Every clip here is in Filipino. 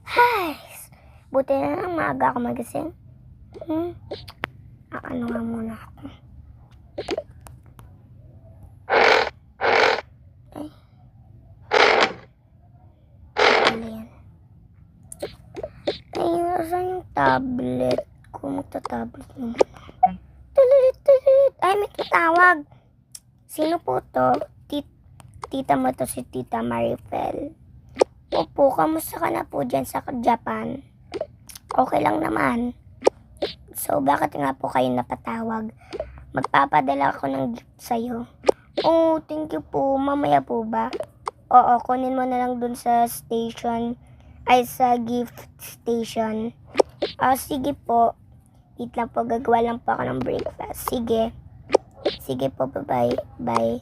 Ay, buti na lang maaga ako magising. Ano nga muna ako. Ay. Ano yan? Ay, saan yung tablet ko? Magta-tablet naman. Ay, may tatawag. Sino po to? Tita mo to, si Tita Marifel. Opo, kamusta ka na po dyan sa Japan? Okay lang naman. So, bakit nga po kayo napatawag? Magpapadala ako ng gift sa'yo. Oh, thank you po. Mamaya po ba? Oo, kunin mo na lang dun sa station. Ay, sa gift station. Sige po. Wait lang po, gagawa lang po ako ng breakfast. Sige. Sige po, bye-bye. Bye.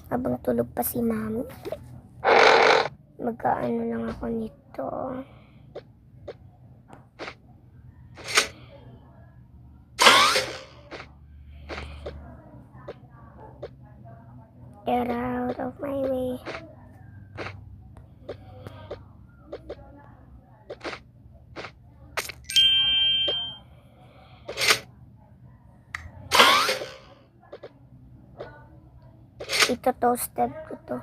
Habang tulog pa si mami, magkaano lang ako nito. Get out of my way. Ito toasted ko to.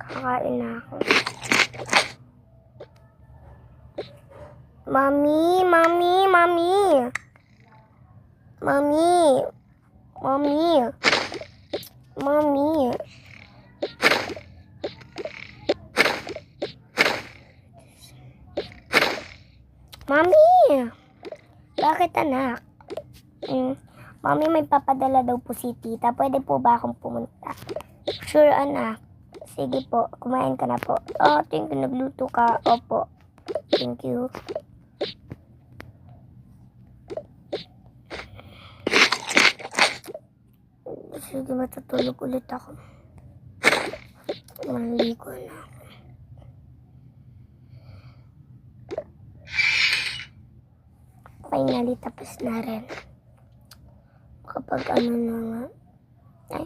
Kakain na ako. Mami, mami, mami. Mami. Mami. Mami. Mami. Bakit anak? Mami, may papadala daw po si tita. Pwede po ba akong pumunta? Sure anak. Sige po, kumain ka na po. Oh, thank you, nagluto ka. Opo. Thank you. Sige, matutulog ulit ako. Maligo na ako. Finally, tapos na rin. Kapag ano na nga. Ay.